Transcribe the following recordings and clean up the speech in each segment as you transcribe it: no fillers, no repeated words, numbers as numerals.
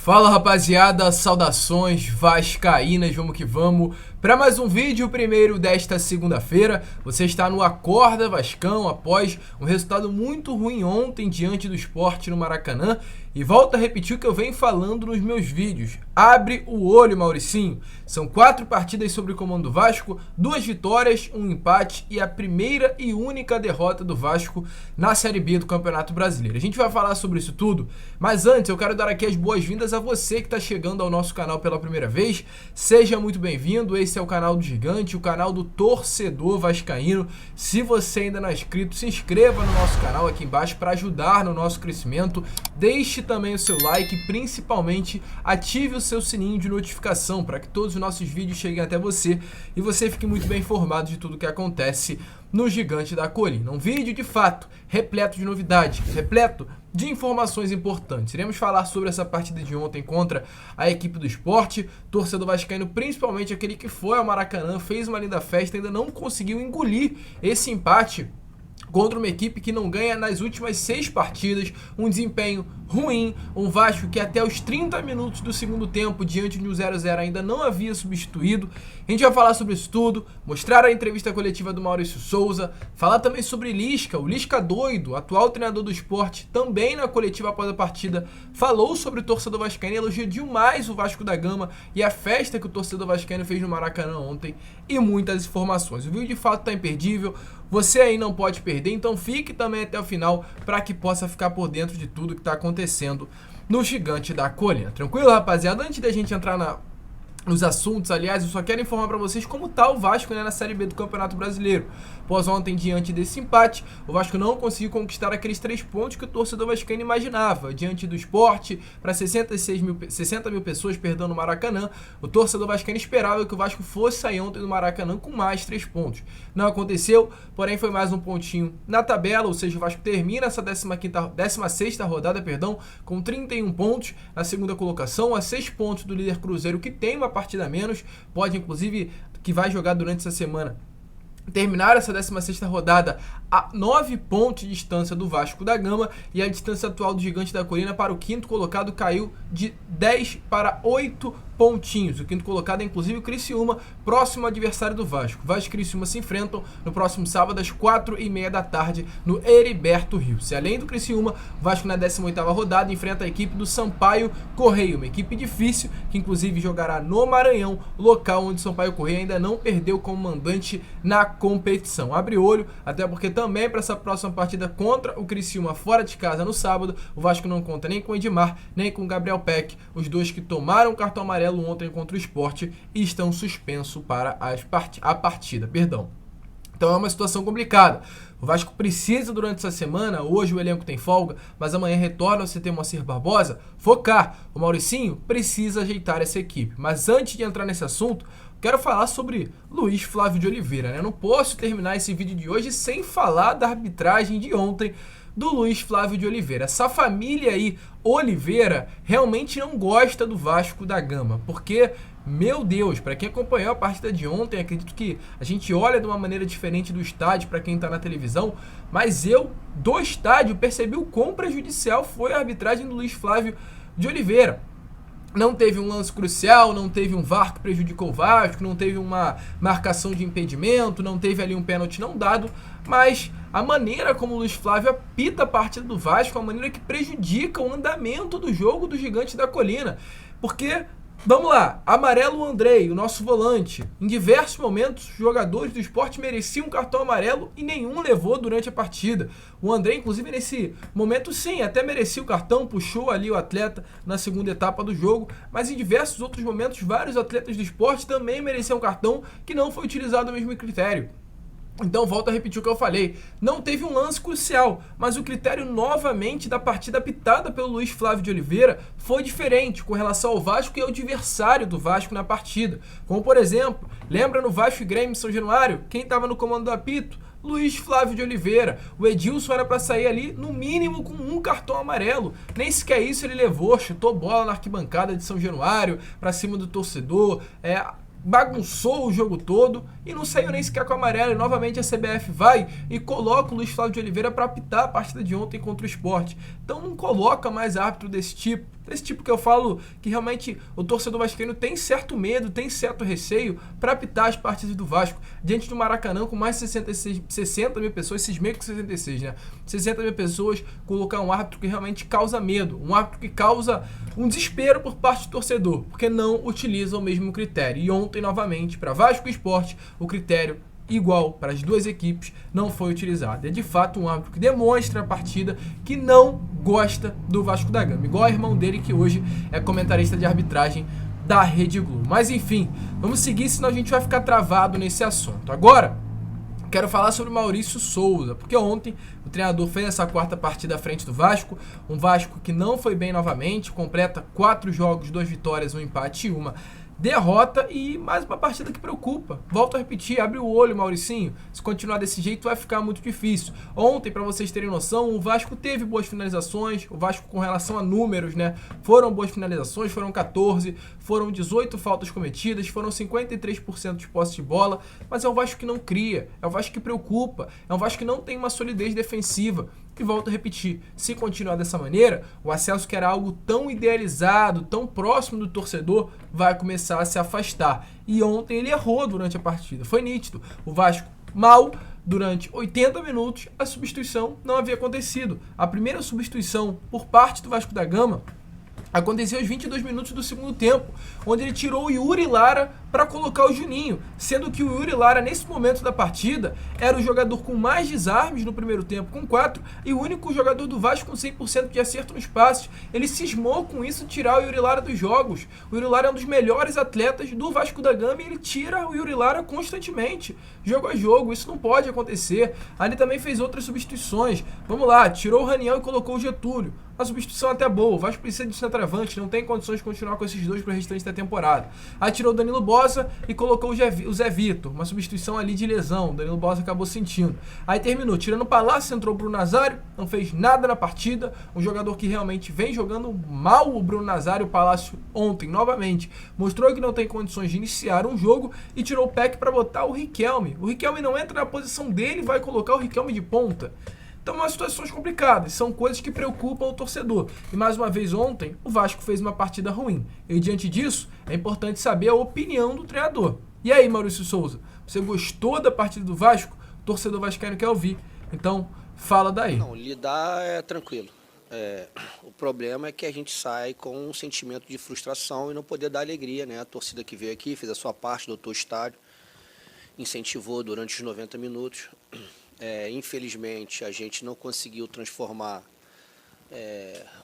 Fala rapaziada, saudações vascaínas, vamos que vamos para mais um vídeo, o primeiro desta segunda-feira. Você está no Acorda Vascão após um resultado muito ruim ontem diante do Sport no Maracanã. E volto a repetir o que eu venho falando nos meus vídeos. Abre o olho, Mauricinho. São 4 partidas sob o comando do Vasco, 2 vitórias, 1 empate e a primeira e única derrota do Vasco na Série B do Campeonato Brasileiro. A gente vai falar sobre isso tudo, mas antes eu quero dar aqui as boas-vindas a você que está chegando ao nosso canal pela primeira vez. Seja muito bem-vindo, esse é o canal do Gigante, o canal do torcedor vascaíno. Se você ainda não é inscrito, se inscreva no nosso canal aqui embaixo para ajudar no nosso crescimento. Deixe também o seu like e principalmente ative o seu sininho de notificação para que todos os nossos vídeos cheguem até você e você fique muito bem informado de tudo que acontece no Gigante da Colina. Um vídeo de fato repleto de novidades, repleto de informações importantes. Iremos falar sobre essa partida de ontem contra a equipe do Sport. Torcedor vascaíno, principalmente aquele que foi ao Maracanã, fez uma linda festa, ainda não conseguiu engolir esse empate contra uma equipe que não ganha nas últimas 6 partidas, um desempenho ruim, um Vasco que até os 30 minutos do segundo tempo, diante de um 0-0, ainda não havia substituído. A gente vai falar sobre isso tudo, mostrar a entrevista coletiva do Maurício Souza, falar também sobre Lisca, o Lisca doido, atual treinador do Sport, também na coletiva após a partida, falou sobre o torcedor vascaíno, elogiou demais o Vasco da Gama e a festa que o torcedor vascaíno fez no Maracanã ontem e muitas informações. O vídeo de fato está imperdível, você aí não pode perder, então fique também até o final para que possa ficar por dentro de tudo que está acontecendo no Gigante da Colina. Tranquilo, rapaziada? Antes da gente entrar nos assuntos, aliás, eu só quero informar para vocês como tá o Vasco, né, na Série B do Campeonato Brasileiro. Após ontem, diante desse empate, o Vasco não conseguiu conquistar aqueles 3 pontos que o torcedor vascaíno imaginava. Diante do Sport, para 60 mil pessoas, no Maracanã, o torcedor vascaíno esperava que o Vasco fosse sair ontem do Maracanã com mais 3 pontos. Não aconteceu, porém foi mais um pontinho na tabela, ou seja, o Vasco termina essa 16ª rodada, com 31 pontos na segunda colocação, a 6 pontos do líder Cruzeiro, que tem uma partida a menos, pode inclusive, que vai jogar durante essa semana, terminar essa 16ª rodada a 9 pontos de distância do Vasco da Gama, e a distância atual do Gigante da Colina para o 5º colocado caiu de 10 para 8 pontinhos. O 5º colocado é inclusive o Criciúma, próximo adversário do Vasco. Vasco e Criciúma se enfrentam no próximo sábado às 4h30 da tarde no Heriberto Rios. E além do Criciúma, o Vasco na 18ª rodada enfrenta a equipe do Sampaio Correia, uma equipe difícil que inclusive jogará no Maranhão, local onde o Sampaio Correia ainda não perdeu como mandante na competição. Abre olho, até porque também para essa próxima partida contra o Criciúma fora de casa no sábado, o Vasco não conta nem com o Edmar, nem com o Gabriel Peck, os dois que tomaram cartão amarelo ontem contra o Sport e estão suspensos para a partida. Então é uma situação complicada. O Vasco precisa durante essa semana, hoje o elenco tem folga, mas amanhã retorna o CT Moacir Barbosa, focar. O Mauricinho precisa ajeitar essa equipe. Mas antes de entrar nesse assunto, quero falar sobre Luiz Flávio de Oliveira, né? Eu não posso terminar esse vídeo de hoje sem falar da arbitragem de ontem do Luiz Flávio de Oliveira. Essa família aí, Oliveira, realmente não gosta do Vasco da Gama, porque, meu Deus, para quem acompanhou a partida de ontem, acredito que a gente olha de uma maneira diferente do estádio para quem está na televisão, mas eu, do estádio, percebi o quão prejudicial foi a arbitragem do Luiz Flávio de Oliveira. Não teve um lance crucial, não teve um VAR que prejudicou o Vasco, não teve uma marcação de impedimento, não teve ali um pênalti não dado, mas a maneira como o Luiz Flávio apita a partida do Vasco, a maneira que prejudica o andamento do jogo do Gigante da Colina. Porque, vamos lá, amarelo o Andrei, o nosso volante. Em diversos momentos, os jogadores do Sport mereciam um cartão amarelo e nenhum levou durante a partida. O Andrei, inclusive, nesse momento, sim, até merecia o cartão, puxou ali o atleta na segunda etapa do jogo, mas em diversos outros momentos, vários atletas do Sport também mereciam um cartão que não foi utilizado o mesmo critério. Então, volto a repetir o que eu falei. Não teve um lance crucial, mas o critério novamente da partida apitada pelo Luiz Flávio de Oliveira foi diferente com relação ao Vasco e ao adversário do Vasco na partida. Como, por exemplo, lembra no Vasco e Grêmio São Januário? Quem estava no comando do apito? Luiz Flávio de Oliveira. O Edilson era para sair ali, no mínimo, com um cartão amarelo. Nem sequer isso ele levou, chutou bola na arquibancada de São Januário, para cima do torcedor, bagunçou o jogo todo e não saiu nem sequer com amarelo. E novamente a CBF vai e coloca o Luiz Flávio de Oliveira para apitar a partida de ontem contra o Sport. Então não coloca mais árbitro desse tipo que eu falo que realmente o torcedor vascaíno tem certo medo, tem certo receio para apitar as partidas do Vasco diante do Maracanã com mais de 60 mil pessoas, esses meio que 66, né? 60 mil pessoas, colocar um árbitro que realmente causa medo, um árbitro que causa um desespero por parte do torcedor, porque não utiliza o mesmo critério. E ontem, novamente, para Vasco e Sport, o critério igual para as duas equipes não foi utilizado. É de fato um árbitro que demonstra a partida que não gosta do Vasco da Gama, igual ao irmão dele que hoje é comentarista de arbitragem da Rede Globo. Mas enfim, vamos seguir, senão a gente vai ficar travado nesse assunto. Agora, quero falar sobre o Maurício Souza, porque ontem o treinador fez essa quarta partida à frente do Vasco, um Vasco que não foi bem novamente, completa 4 jogos, 2 vitórias, 1 empate e 1 derrota, e mais uma partida que preocupa. Volto a repetir, abre o olho, Mauricinho. Se continuar desse jeito vai ficar muito difícil. Ontem, para vocês terem noção, o Vasco teve boas finalizações. O Vasco, com relação a números, né, foram boas finalizações, foram 14, foram 18 faltas cometidas, foram 53% de posse de bola, mas é um Vasco que não cria, é um Vasco que preocupa, é um Vasco que não tem uma solidez defensiva. E volto a repetir, se continuar dessa maneira, o acesso, que era algo tão idealizado, tão próximo do torcedor, vai começar a se afastar. E ontem ele errou durante a partida, foi nítido. O Vasco mal durante 80 minutos, a substituição não havia acontecido. A primeira substituição por parte do Vasco da Gama aconteceu aos 22 minutos do segundo tempo, onde ele tirou o Yuri Lara para colocar o Juninho, sendo que o Yuri Lara, nesse momento da partida, era o jogador com mais desarmes no primeiro tempo, com 4, e o único jogador do Vasco com 100% de acerto nos passes. Ele cismou com isso, tirar o Yuri Lara dos jogos. O Yuri Lara é um dos melhores atletas do Vasco da Gama e ele tira o Yuri Lara constantemente, jogo a jogo. Isso não pode acontecer. Ali também fez outras substituições. Vamos lá, tirou o Raniel e colocou o Getúlio. A substituição até boa, o Vasco precisa de centroavante, não tem condições de continuar com esses dois para o restante da temporada. Aí tirou o Danilo Bosa e colocou o Zé Vitor, uma substituição ali de lesão, o Danilo Bosa acabou sentindo. Aí terminou, tirando o Palácio, entrou o Bruno Nazário, não fez nada na partida, um jogador que realmente vem jogando mal. O Bruno Nazário, o Palácio ontem, novamente, mostrou que não tem condições de iniciar um jogo e tirou o Peck para botar o Riquelme. O Riquelme não entra na posição dele, vai colocar o Riquelme de ponta. Então, umas situações complicadas, são coisas que preocupam o torcedor. E mais uma vez ontem, o Vasco fez uma partida ruim. E diante disso, é importante saber a opinião do treinador. E aí, Maurício Souza, você gostou da partida do Vasco? O torcedor vascaíno quer ouvir. Então, fala daí. Não, lidar é tranquilo. O problema é que a gente sai com um sentimento de frustração e não poder dar alegria, né? A torcida que veio aqui, fez a sua parte, dotou o estádio, incentivou durante os 90 minutos. Infelizmente, a gente não conseguiu transformar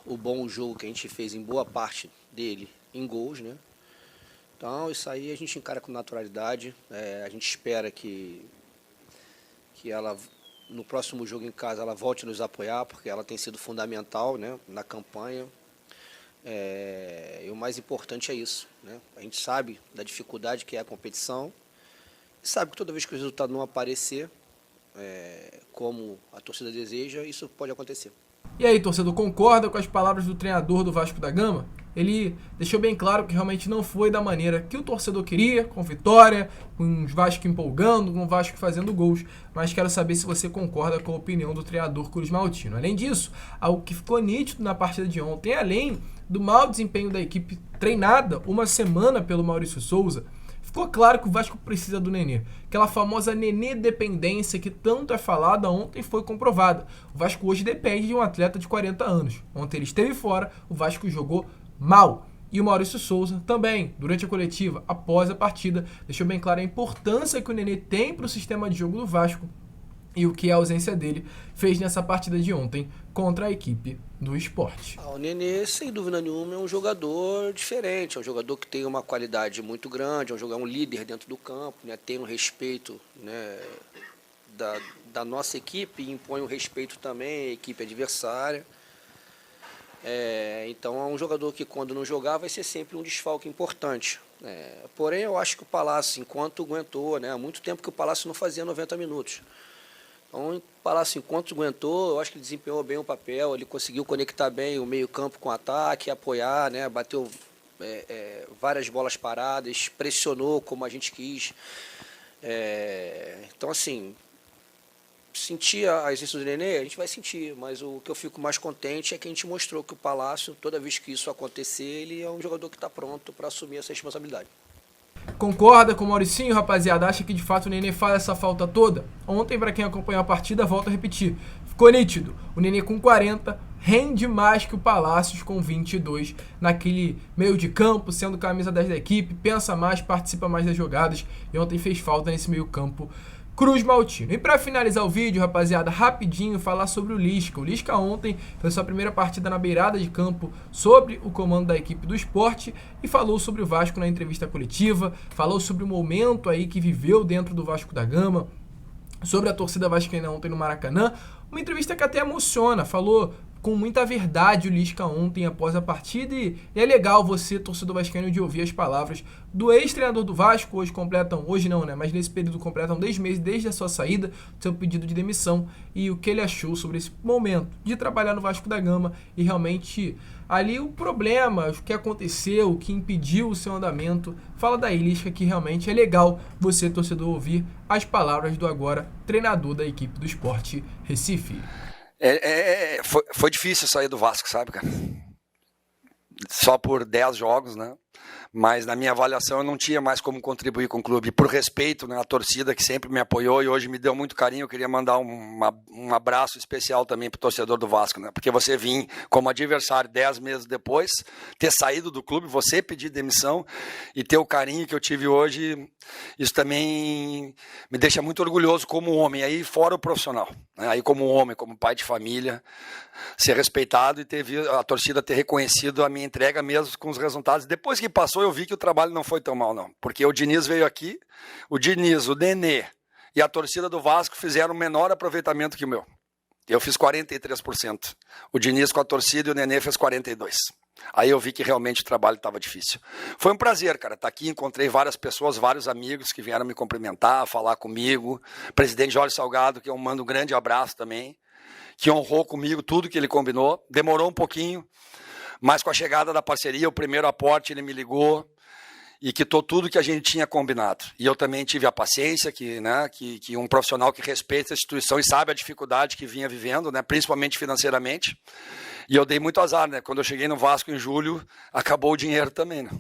o bom jogo que a gente fez em boa parte dele em gols, né? Então, isso aí a gente encara com naturalidade. A gente espera que ela, no próximo jogo em casa, ela volte a nos apoiar, porque ela tem sido fundamental, né, na campanha. E o mais importante é isso, né? A gente sabe da dificuldade que é a competição, e sabe que toda vez que o resultado não aparecer, como a torcida deseja, isso pode acontecer. E aí, torcedor, concorda com as palavras do treinador do Vasco da Gama? Ele deixou bem claro que realmente não foi da maneira que o torcedor queria, com vitória, com os Vasco empolgando, com o Vasco fazendo gols, mas quero saber se você concorda com a opinião do treinador Cruz Maltino. Além disso, algo que ficou nítido na partida de ontem, além do mau desempenho da equipe treinada uma semana pelo Maurício Souza, ficou claro que o Vasco precisa do Nenê. Aquela famosa Nenê dependência que tanto é falada ontem foi comprovada. O Vasco hoje depende de um atleta de 40 anos. Ontem ele esteve fora, o Vasco jogou mal. E o Maurício Souza também, durante a coletiva, após a partida, deixou bem clara a importância que o Nenê tem para o sistema de jogo do Vasco e o que a ausência dele fez nessa partida de ontem contra a equipe do Sport. O Nenê, sem dúvida nenhuma, é um jogador diferente, é um jogador que tem uma qualidade muito grande, é um líder dentro do campo, né, tem um respeito, né, da nossa equipe e impõe um respeito também à equipe adversária. Então é um jogador que, quando não jogar, vai ser sempre um desfalque importante. Porém, eu acho que o Palácio, enquanto aguentou, né, há muito tempo que o Palácio não fazia 90 minutos. Então, o Palácio, enquanto aguentou, eu acho que ele desempenhou bem o papel, ele conseguiu conectar bem o meio-campo com o ataque, apoiar, né, bateu várias bolas paradas, pressionou como a gente quis. Então, assim, sentir a existência do Nenê, a gente vai sentir, mas o que eu fico mais contente é que a gente mostrou que o Palácio, toda vez que isso acontecer, ele é um jogador que está pronto para assumir essa responsabilidade. Concorda com o Mauricinho, rapaziada? Acha que de fato o Nenê faz essa falta toda? Ontem, para quem acompanhou a partida, volto a repetir, ficou nítido. O Nenê com 40 rende mais que o Palácios com 22 naquele meio de campo, sendo camisa 10 da equipe, pensa mais, participa mais das jogadas, e ontem fez falta nesse meio campo Cruz Maltino. E para finalizar o vídeo, rapaziada, rapidinho falar sobre o Lisca. O Lisca ontem fez sua primeira partida na beirada de campo sobre o comando da equipe do Sport e falou sobre o Vasco na entrevista coletiva, falou sobre o momento aí que viveu dentro do Vasco da Gama, sobre a torcida vascaína ontem no Maracanã. Uma entrevista que até emociona, falou com muita verdade o Lisca ontem após a partida e é legal você, torcedor vascaíno, de ouvir as palavras do ex-treinador do Vasco. Hoje não, né, mas nesse período completam 10 meses desde a sua saída, seu pedido de demissão e o que ele achou sobre esse momento de trabalhar no Vasco da Gama e realmente ali o problema, o que aconteceu, o que impediu o seu andamento. Fala daí, Lisca, que realmente é legal você, torcedor, ouvir as palavras do agora treinador da equipe do Sport Recife. Foi difícil sair do Vasco, sabe, cara? Só por 10 jogos, né? Mas na minha avaliação eu não tinha mais como contribuir com o clube. Por respeito, né, à torcida que sempre me apoiou e hoje me deu muito carinho, eu queria mandar um abraço especial também para o torcedor do Vasco, né? Porque você vir como adversário 10 meses depois, ter saído do clube, você pedir demissão e ter o carinho que eu tive hoje, isso também me deixa muito orgulhoso como homem, aí fora o profissional, né? Aí como homem, como pai de família, ser respeitado e a torcida ter reconhecido a minha entrega mesmo com os resultados. Depois que passou, eu vi que o trabalho não foi tão mal, não. Porque o Diniz veio aqui, o Diniz, o Nenê e a torcida do Vasco fizeram um menor aproveitamento que o meu. Eu fiz 43%. O Diniz com a torcida e o Nenê fez 42%. Aí eu vi que realmente o trabalho estava difícil. Foi um prazer, cara, estar aqui. Encontrei várias pessoas, vários amigos que vieram me cumprimentar, falar comigo. Presidente Jorge Salgado, que eu mando um grande abraço também, que honrou comigo tudo que ele combinou. Demorou um pouquinho, mas com a chegada da parceria, o primeiro aporte, ele me ligou e quitou tudo que a gente tinha combinado. E eu também tive a paciência que um profissional que respeita a instituição e sabe a dificuldade que vinha vivendo, né, principalmente financeiramente. E eu dei muito azar, né? Quando eu cheguei no Vasco em julho, acabou o dinheiro também, né?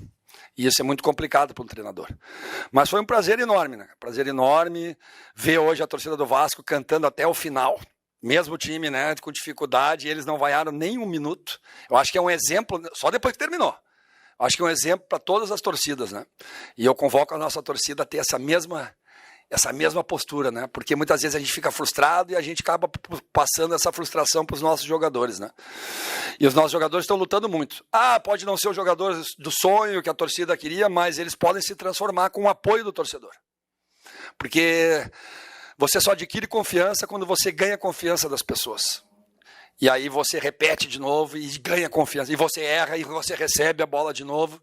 E isso é muito complicado para um treinador. Mas foi um prazer enorme, né? Prazer enorme ver hoje a torcida do Vasco cantando até o final. Mesmo time, né, com dificuldade, eles não vaiaram nem um minuto. Eu acho que é um exemplo, só depois que terminou. Eu acho que é um exemplo para todas as torcidas, né? E eu convoco a nossa torcida a ter essa mesma postura, né? Porque muitas vezes a gente fica frustrado e a gente acaba passando essa frustração para os nossos jogadores, né? E os nossos jogadores estão lutando muito. Pode não ser os jogadores do sonho que a torcida queria, mas eles podem se transformar com o apoio do torcedor. Porque você só adquire confiança quando você ganha confiança das pessoas. E aí você repete de novo e ganha confiança. E você erra e você recebe a bola de novo.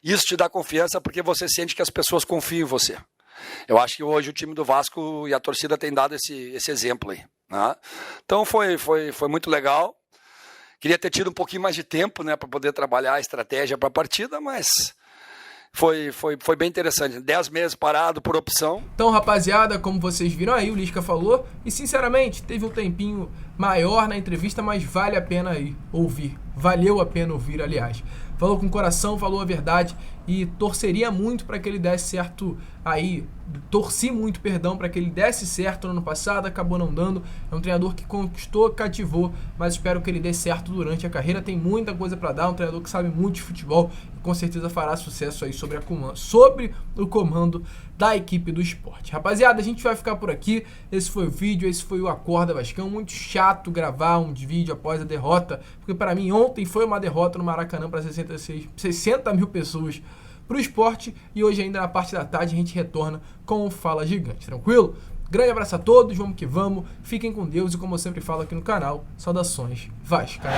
Isso te dá confiança porque você sente que as pessoas confiam em você. Eu acho que hoje o time do Vasco e a torcida tem dado esse exemplo aí, né? Então foi muito legal. Queria ter tido um pouquinho mais de tempo, né, para poder trabalhar a estratégia para a partida, mas foi bem interessante. 10 meses parado por opção. Então, rapaziada, como vocês viram aí, o Lisca falou, e sinceramente, teve um tempinho maior na entrevista, mas vale a pena aí ouvir. Valeu a pena ouvir, aliás. Falou com o coração, falou a verdade e torceria muito para que ele desse certo aí. Torci muito, perdão, para que ele desse certo no ano passado, acabou não dando. É um treinador que conquistou, cativou, mas espero que ele dê certo durante a carreira. Tem muita coisa para dar, um treinador que sabe muito de futebol e com certeza fará sucesso aí sobre o comando da equipe do Sport. Rapaziada, a gente vai ficar por aqui. Esse foi o vídeo, esse foi o Acorda Vascão. Muito chato gravar um vídeo após a derrota, porque para mim ontem foi uma derrota no Maracanã para 60 mil pessoas pro Sport, e hoje ainda na parte da tarde a gente retorna com o Fala Gigante, tranquilo? Grande abraço a todos, vamos que vamos, fiquem com Deus e como eu sempre falo aqui no canal, saudações vascaínas.